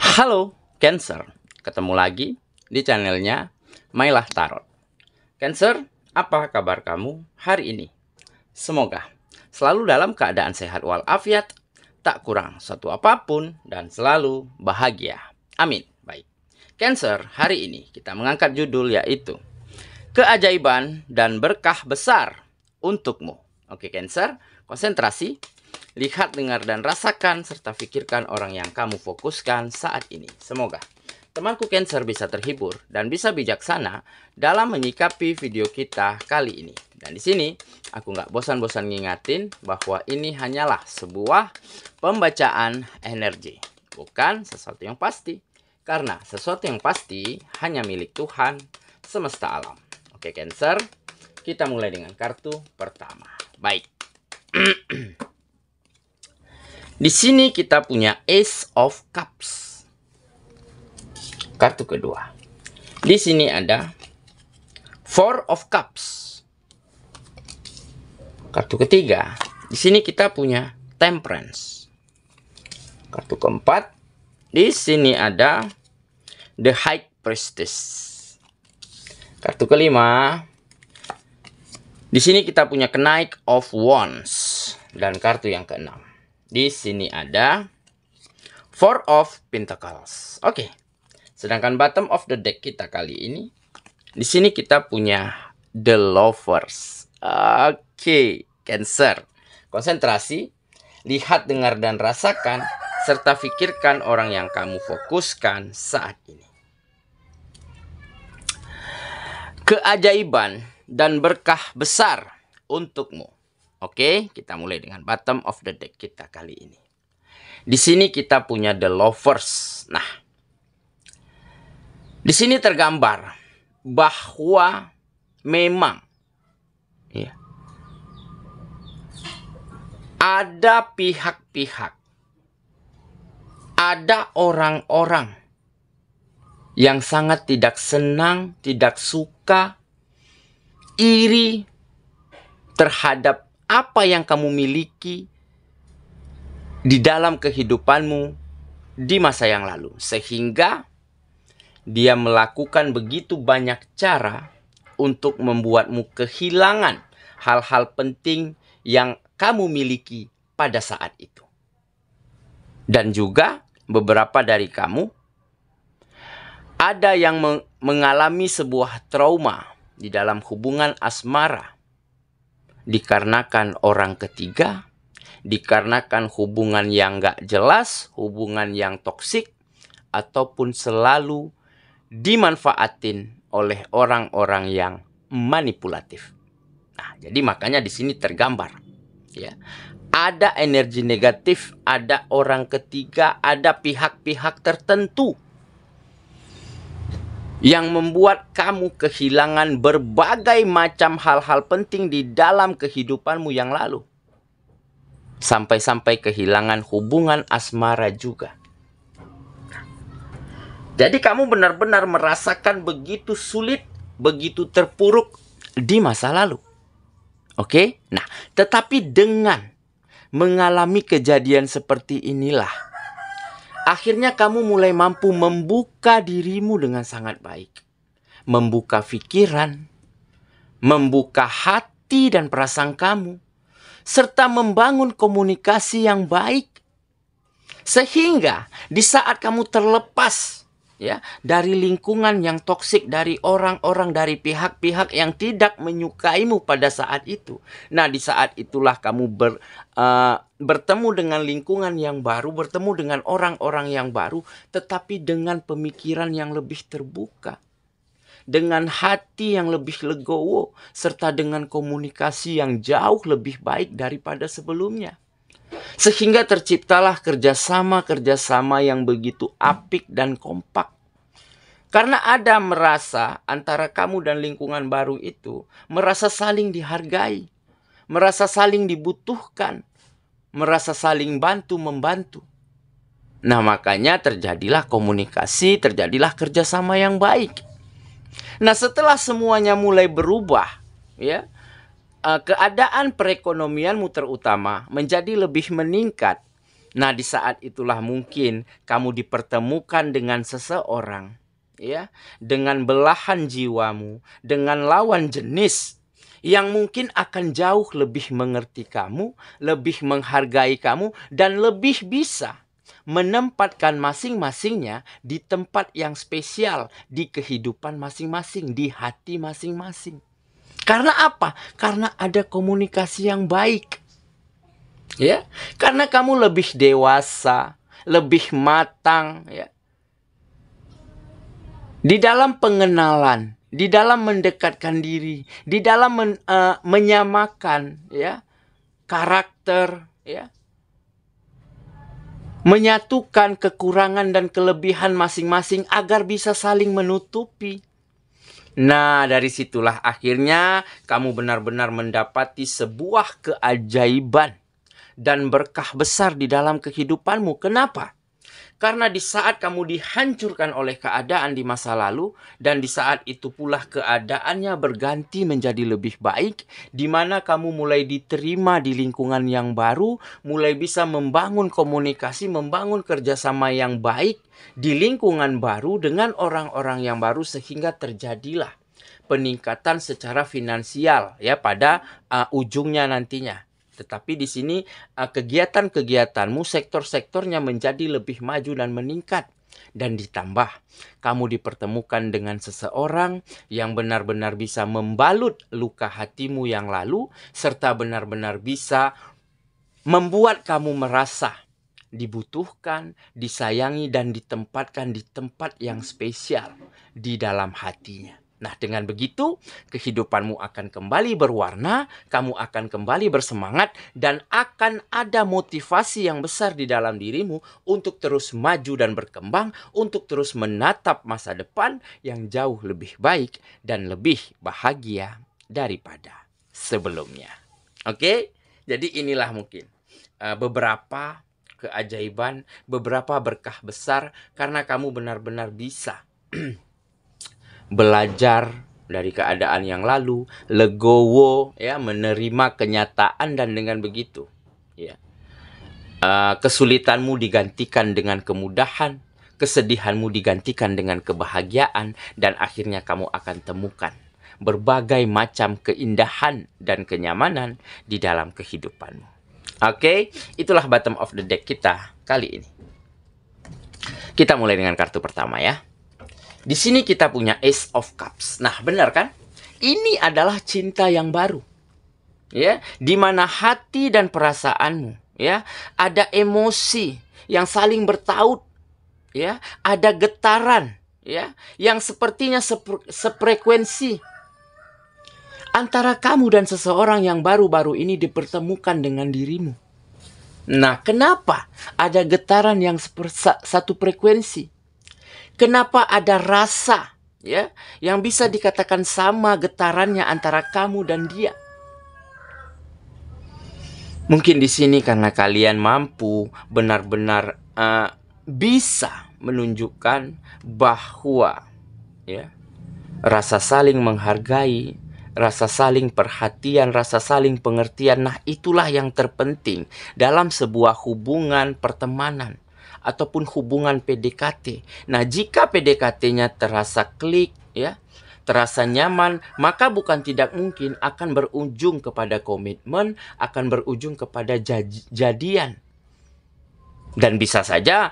Halo Cancer, ketemu lagi di channelnya Mailah Tarot. Cancer, apa kabar kamu hari ini? Semoga selalu dalam keadaan sehat walafiat, tak kurang suatu apapun, dan selalu bahagia. Amin. Baik, Cancer, hari ini kita mengangkat judul yaitu Keajaiban dan Berkah Besar untukmu. Oke Cancer, konsentrasi. Lihat, dengar, dan rasakan, serta pikirkan orang yang kamu fokuskan saat ini. Semoga temanku Cancer bisa terhibur dan bisa bijaksana dalam menyikapi video kita kali ini. Dan di sini aku nggak bosan-bosan ngingatin bahwa ini hanyalah sebuah pembacaan energi, bukan sesuatu yang pasti. Karena sesuatu yang pasti hanya milik Tuhan semesta alam. Oke Cancer, kita mulai dengan kartu pertama. Baik. Di sini kita punya Ace of Cups. Kartu kedua. Di sini ada Four of Cups. Kartu ketiga. Di sini kita punya Temperance. Kartu keempat. Di sini ada The High Priestess. Kartu kelima. Di sini kita punya Knight of Wands. Dan kartu yang keenam. Di sini ada Four of Pentacles. Oke. Sedangkan bottom of the deck kita kali ini, di sini kita punya The Lovers. Oke, Cancer. Konsentrasi, lihat, dengar, dan rasakan, serta pikirkan orang yang kamu fokuskan saat ini. Keajaiban dan berkah besar untukmu. Oke, kita mulai dengan bottom of the deck kita kali ini. Di sini kita punya The Lovers. Nah, di sini tergambar bahwa memang ya, ada pihak-pihak, ada orang-orang yang sangat tidak senang, tidak suka, iri terhadap apa yang kamu miliki di dalam kehidupanmu di masa yang lalu. Sehingga dia melakukan begitu banyak cara untuk membuatmu kehilangan hal-hal penting yang kamu miliki pada saat itu. Dan juga beberapa dari kamu ada yang mengalami sebuah trauma di dalam hubungan asmara. Dikarenakan orang ketiga, dikarenakan hubungan yang gak jelas, hubungan yang toksik, ataupun selalu dimanfaatin oleh orang-orang yang manipulatif. Nah, jadi makanya di sini tergambar, ya, ada energi negatif, ada orang ketiga, ada pihak-pihak tertentu yang membuat kamu kehilangan berbagai macam hal-hal penting di dalam kehidupanmu yang lalu. Sampai-sampai kehilangan hubungan asmara juga. Jadi kamu benar-benar merasakan begitu sulit, begitu terpuruk di masa lalu. Oke? Nah, tetapi dengan mengalami kejadian seperti inilah, akhirnya kamu mulai mampu membuka dirimu dengan sangat baik. Membuka pikiran, membuka hati dan perasaan kamu, serta membangun komunikasi yang baik. Sehingga di saat kamu terlepas, ya, dari lingkungan yang toksik, dari orang-orang, dari pihak-pihak yang tidak menyukaimu pada saat itu. Nah, di saat itulah kamu bertemu dengan lingkungan yang baru, bertemu dengan orang-orang yang baru, tetapi dengan pemikiran yang lebih terbuka, dengan hati yang lebih legowo, serta dengan komunikasi yang jauh lebih baik daripada sebelumnya. Sehingga terciptalah kerjasama yang begitu apik dan kompak. Karena ada merasa antara kamu dan lingkungan baru itu, merasa saling dihargai, merasa saling dibutuhkan, merasa saling bantu-membantu. Nah, makanya terjadilah komunikasi, terjadilah kerjasama yang baik. Nah, setelah semuanya mulai berubah, ya, keadaan perekonomianmu terutama menjadi lebih meningkat. Nah, di saat itulah mungkin kamu dipertemukan dengan seseorang, ya, dengan belahan jiwamu, dengan lawan jenis yang mungkin akan jauh lebih mengerti kamu, lebih menghargai kamu, dan lebih bisa menempatkan masing-masingnya di tempat yang spesial di kehidupan masing-masing, di hati masing-masing. Karena apa? Karena ada komunikasi yang baik. Ya, karena kamu lebih dewasa, lebih matang, ya. Di dalam pengenalan, di dalam mendekatkan diri, di dalam menyamakan, ya, karakter, ya, menyatukan kekurangan dan kelebihan masing-masing agar bisa saling menutupi. Nah, dari situlah akhirnya kamu benar-benar mendapati sebuah keajaiban dan berkah besar di dalam kehidupanmu. Kenapa? Karena di saat kamu dihancurkan oleh keadaan di masa lalu, dan di saat itu pula keadaannya berganti menjadi lebih baik, di mana kamu mulai diterima di lingkungan yang baru, mulai bisa membangun komunikasi, membangun kerjasama yang baik di lingkungan baru dengan orang-orang yang baru, sehingga terjadilah peningkatan secara finansial, ya, pada ujungnya nantinya. Tetapi di sini kegiatan-kegiatanmu, sektor-sektornya menjadi lebih maju dan meningkat. Dan ditambah, kamu dipertemukan dengan seseorang yang benar-benar bisa membalut luka hatimu yang lalu, serta benar-benar bisa membuat kamu merasa dibutuhkan, disayangi, dan ditempatkan di tempat yang spesial di dalam hatinya. Nah, dengan begitu, kehidupanmu akan kembali berwarna, kamu akan kembali bersemangat, dan akan ada motivasi yang besar di dalam dirimu untuk terus maju dan berkembang, untuk terus menatap masa depan yang jauh lebih baik dan lebih bahagia daripada sebelumnya. Oke? Jadi inilah mungkin beberapa keajaiban, beberapa berkah besar karena kamu benar-benar bisa belajar dari keadaan yang lalu, legowo, ya, menerima kenyataan, dan dengan begitu, ya, kesulitanmu digantikan dengan kemudahan, kesedihanmu digantikan dengan kebahagiaan, dan akhirnya kamu akan temukan berbagai macam keindahan dan kenyamanan di dalam kehidupanmu. Oke, itulah bottom of the deck kita kali ini. Kita mulai dengan kartu pertama, ya. Di sini kita punya Ace of Cups. Nah, benar kan? Ini adalah cinta yang baru. Ya, di mana hati dan perasaanmu, ya, ada emosi yang saling bertaut, ya, ada getaran, ya, yang sepertinya sefrekuensi antara kamu dan seseorang yang baru-baru ini dipertemukan dengan dirimu. Nah, kenapa ada getaran yang satu frekuensi? Kenapa ada rasa, ya, yang bisa dikatakan sama getarannya antara kamu dan dia? Mungkin di sini karena kalian mampu benar-benar bisa menunjukkan bahwa, ya, rasa saling menghargai, rasa saling perhatian, rasa saling pengertian. Nah, itulah yang terpenting dalam sebuah hubungan pertemanan ataupun hubungan PDKT. Nah, jika PDKT-nya terasa klik, ya, terasa nyaman, maka bukan tidak mungkin akan berujung kepada komitmen, akan berujung kepada jadian. Dan bisa saja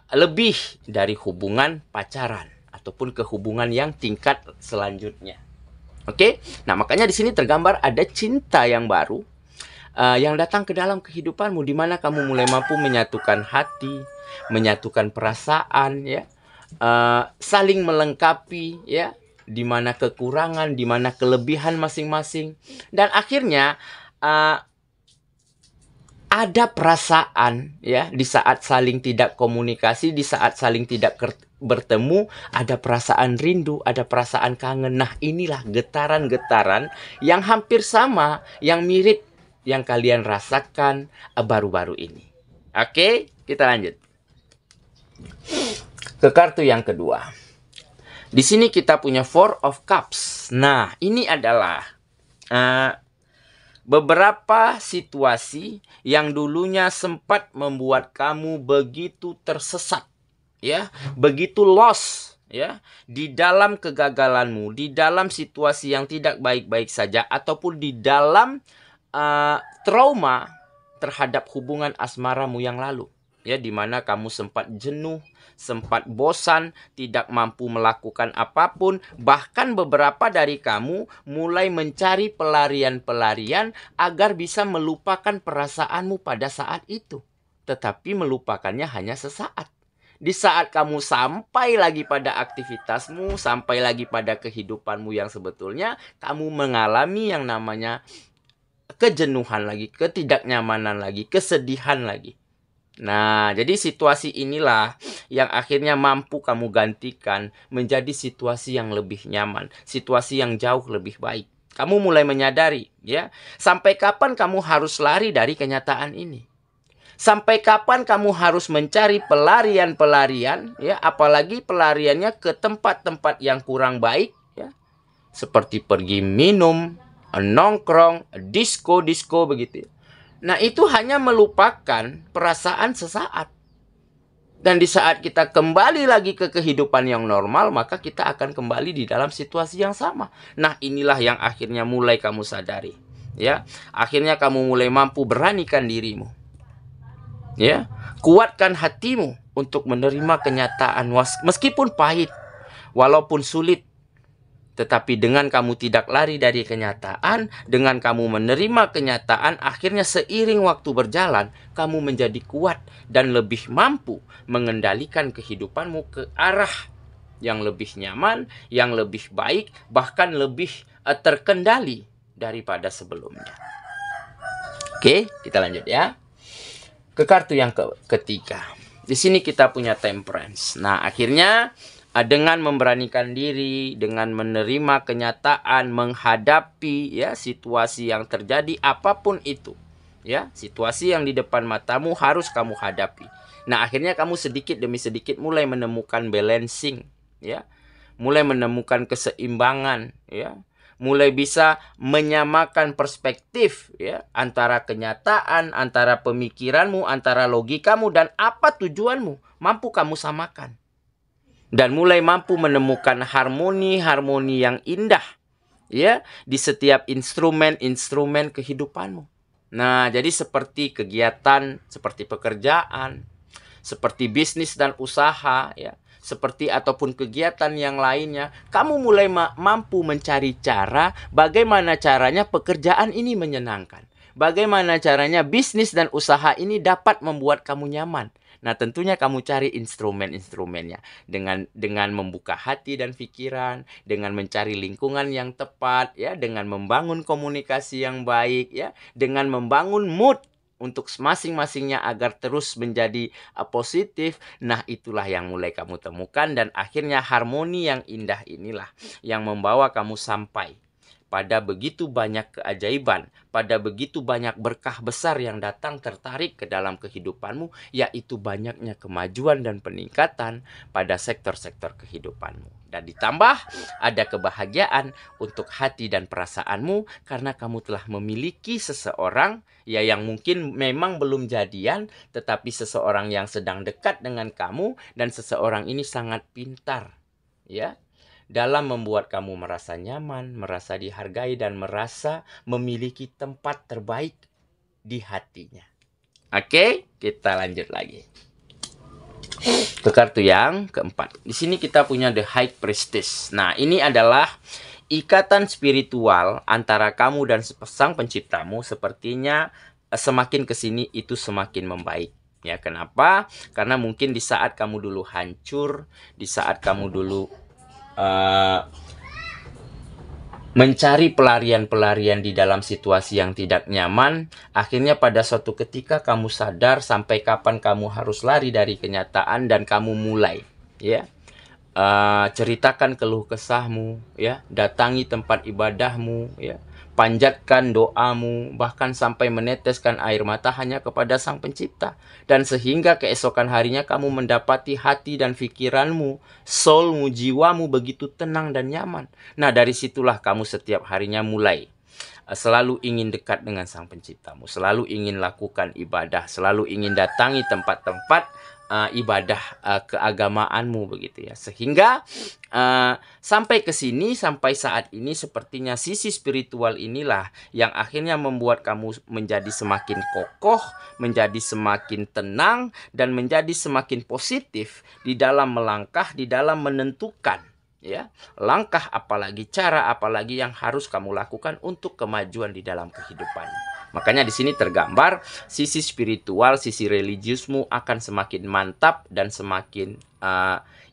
lebih dari hubungan pacaran ataupun ke hubungan yang tingkat selanjutnya. Oke? Nah, makanya di sini tergambar ada cinta yang baru yang datang ke dalam kehidupanmu, di mana kamu mulai mampu menyatukan hati, menyatukan perasaan, ya, saling melengkapi, ya, di mana kekurangan, di mana kelebihan masing-masing, dan akhirnya ada perasaan, ya, di saat saling tidak komunikasi, di saat saling tidak bertemu, ada perasaan rindu, ada perasaan kangen. Nah, inilah getaran-getaran yang hampir sama, yang mirip yang kalian rasakan baru-baru ini. Oke, kita lanjut ke kartu yang kedua. Di sini kita punya Four of Cups. Nah, ini adalah beberapa situasi yang dulunya sempat membuat kamu begitu tersesat, ya, begitu lost, ya, di dalam kegagalanmu, di dalam situasi yang tidak baik-baik saja, ataupun di dalam trauma terhadap hubungan asmaramu yang lalu, ya, di mana kamu sempat jenuh, sempat bosan, tidak mampu melakukan apapun, bahkan beberapa dari kamu mulai mencari pelarian-pelarian agar bisa melupakan perasaanmu pada saat itu. Tetapi melupakannya hanya sesaat. Di saat kamu sampai lagi pada aktivitasmu, sampai lagi pada kehidupanmu yang sebetulnya, kamu mengalami yang namanya kejenuhan lagi, ketidaknyamanan lagi, kesedihan lagi. Nah, jadi situasi inilah yang akhirnya mampu kamu gantikan menjadi situasi yang lebih nyaman, situasi yang jauh lebih baik. Kamu mulai menyadari, ya, sampai kapan kamu harus lari dari kenyataan ini? Sampai kapan kamu harus mencari pelarian-pelarian, ya, apalagi pelariannya ke tempat-tempat yang kurang baik, ya, seperti pergi minum, nongkrong, disco begitu. Nah, itu hanya melupakan perasaan sesaat. Dan di saat kita kembali lagi ke kehidupan yang normal, maka kita akan kembali di dalam situasi yang sama. Nah, inilah yang akhirnya mulai kamu sadari, ya. Akhirnya kamu mulai mampu beranikan dirimu, ya. Kuatkan hatimu untuk menerima kenyataan meskipun pahit, walaupun sulit. Tetapi dengan kamu tidak lari dari kenyataan, dengan kamu menerima kenyataan, akhirnya seiring waktu berjalan, kamu menjadi kuat dan lebih mampu mengendalikan kehidupanmu ke arah yang lebih nyaman, yang lebih baik, bahkan lebih terkendali daripada sebelumnya. Oke, kita lanjut ya. Ke kartu yang ketiga. Di sini kita punya Temperance. Nah, akhirnya dengan memberanikan diri, dengan menerima kenyataan, menghadapi, ya, situasi yang terjadi apapun itu, ya, situasi yang di depan matamu harus kamu hadapi. Nah, akhirnya kamu sedikit demi sedikit mulai menemukan balancing, ya, mulai menemukan keseimbangan, ya, mulai bisa menyamakan perspektif, ya, antara kenyataan, antara pemikiranmu, antara logikamu dan apa tujuanmu, mampu kamu samakan. Dan mulai mampu menemukan harmoni-harmoni yang indah, ya, di setiap instrumen-instrumen kehidupanmu. Nah, jadi seperti kegiatan, seperti pekerjaan, seperti bisnis dan usaha, ya, seperti ataupun kegiatan yang lainnya, kamu mulai mampu mencari cara bagaimana caranya pekerjaan ini menyenangkan. Bagaimana caranya bisnis dan usaha ini dapat membuat kamu nyaman. Nah, tentunya kamu cari instrumen-instrumennya dengan membuka hati dan pikiran, dengan mencari lingkungan yang tepat, ya, dengan membangun komunikasi yang baik, ya, dengan membangun mood untuk masing-masingnya agar terus menjadi positif. Nah, itulah yang mulai kamu temukan dan akhirnya harmoni yang indah inilah yang membawa kamu sampai pada begitu banyak keajaiban, pada begitu banyak berkah besar yang datang tertarik ke dalam kehidupanmu, yaitu banyaknya kemajuan dan peningkatan pada sektor-sektor kehidupanmu. Dan ditambah ada kebahagiaan untuk hati dan perasaanmu karena kamu telah memiliki seseorang, ya, yang mungkin memang belum jadian, tetapi seseorang yang sedang dekat dengan kamu dan seseorang ini sangat pintar, ya, dalam membuat kamu merasa nyaman, merasa dihargai, dan merasa memiliki tempat terbaik di hatinya. Oke, kita lanjut lagi. Ke kartu yang keempat. Di sini kita punya The High Priestess. Nah, ini adalah ikatan spiritual antara kamu dan sang penciptamu. Sepertinya semakin kesini itu semakin membaik. Ya, kenapa? Karena mungkin di saat kamu dulu hancur, di saat kamu dulu mencari pelarian-pelarian di dalam situasi yang tidak nyaman, akhirnya pada suatu ketika kamu sadar sampai kapan kamu harus lari dari kenyataan dan kamu mulai, ya, ceritakan keluh kesahmu, ya, datangi tempat ibadahmu, ya, panjatkan doamu, bahkan sampai meneteskan air mata hanya kepada Sang Pencipta. Dan sehingga keesokan harinya kamu mendapati hati dan pikiranmu, soulmu, jiwamu begitu tenang dan nyaman. Nah, dari situlah kamu setiap harinya mulai selalu ingin dekat dengan Sang Penciptamu, selalu ingin lakukan ibadah, selalu ingin datangi tempat-tempat ibadah keagamaanmu begitu ya. Sehingga sampai ke sini, sampai saat ini sepertinya sisi spiritual inilah yang akhirnya membuat kamu menjadi semakin kokoh, menjadi semakin tenang, dan menjadi semakin positif di dalam melangkah, di dalam menentukan ya langkah apalagi, cara apalagi yang harus kamu lakukan untuk kemajuan di dalam kehidupan. Makanya di sini tergambar sisi spiritual, sisi religiusmu akan semakin mantap dan semakin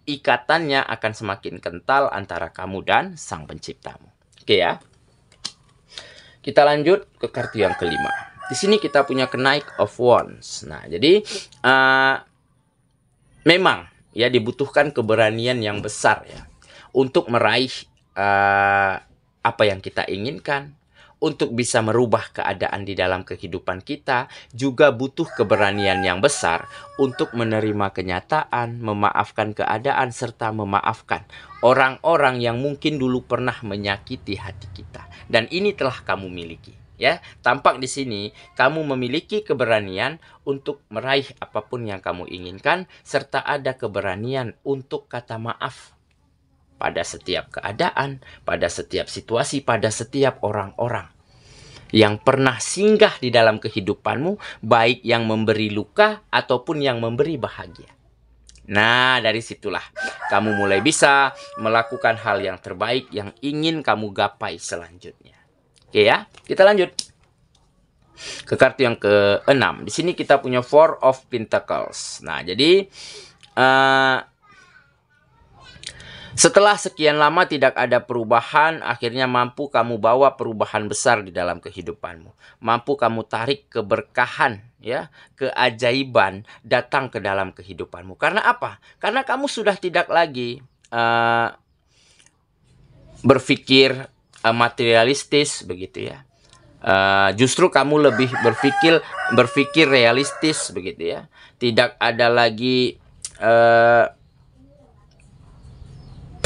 ikatannya akan semakin kental antara kamu dan Sang Penciptamu. Oke ya. Kita lanjut ke kartu yang kelima. Di sini kita punya Knight of Wands. Nah, jadi memang ya dibutuhkan keberanian yang besar ya untuk meraih apa yang kita inginkan. Untuk bisa merubah keadaan di dalam kehidupan kita, juga butuh keberanian yang besar untuk menerima kenyataan, memaafkan keadaan, serta memaafkan orang-orang yang mungkin dulu pernah menyakiti hati kita. Dan ini telah kamu miliki. Ya, tampak di sini kamu memiliki keberanian untuk meraih apapun yang kamu inginkan, serta ada keberanian untuk kata maaf pada setiap keadaan, pada setiap situasi, pada setiap orang-orang yang pernah singgah di dalam kehidupanmu, baik yang memberi luka ataupun yang memberi bahagia. Nah, dari situlah kamu mulai bisa melakukan hal yang terbaik yang ingin kamu gapai selanjutnya. Oke ya, kita lanjut ke kartu yang ke-6. Di sini kita punya Four of Pentacles. Nah, jadi setelah sekian lama tidak ada perubahan, akhirnya mampu kamu bawa perubahan besar di dalam kehidupanmu. Mampu kamu tarik keberkahan, ya, keajaiban datang ke dalam kehidupanmu. Karena apa? Karena kamu sudah tidak lagi berpikir materialistis begitu ya. Justru kamu lebih berpikir realistis begitu ya. Tidak ada lagi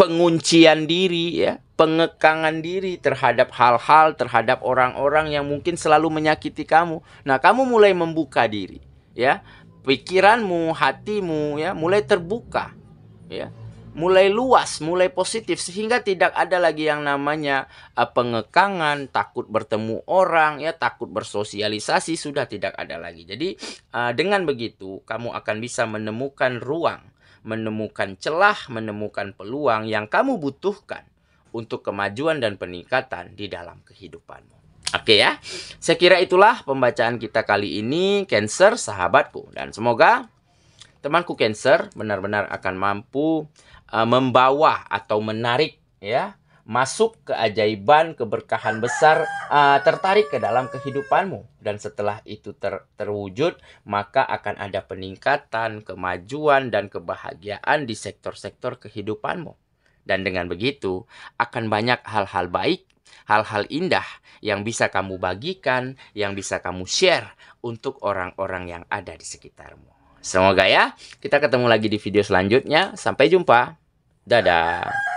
penguncian diri ya, pengekangan diri terhadap hal-hal, terhadap orang-orang yang mungkin selalu menyakiti kamu. Nah, kamu mulai membuka diri ya. Pikiranmu, hatimu ya mulai terbuka ya. Mulai luas, mulai positif, sehingga tidak ada lagi yang namanya pengekangan, takut bertemu orang ya, takut bersosialisasi, sudah tidak ada lagi. Jadi dengan begitu kamu akan bisa menemukan ruang, menemukan celah, menemukan peluang yang kamu butuhkan untuk kemajuan dan peningkatan di dalam kehidupanmu. Oke ya, saya kira itulah pembacaan kita kali ini, Cancer sahabatku. Dan semoga temanku Cancer benar-benar akan mampu membawa atau menarik ya, masuk keajaiban, keberkahan besar, tertarik ke dalam kehidupanmu. Dan setelah itu terwujud, maka akan ada peningkatan, kemajuan, dan kebahagiaan di sektor-sektor kehidupanmu. Dan dengan begitu, akan banyak hal-hal baik, hal-hal indah yang bisa kamu bagikan, yang bisa kamu share untuk orang-orang yang ada di sekitarmu. Semoga ya, kita ketemu lagi di video selanjutnya. Sampai jumpa. Dadah.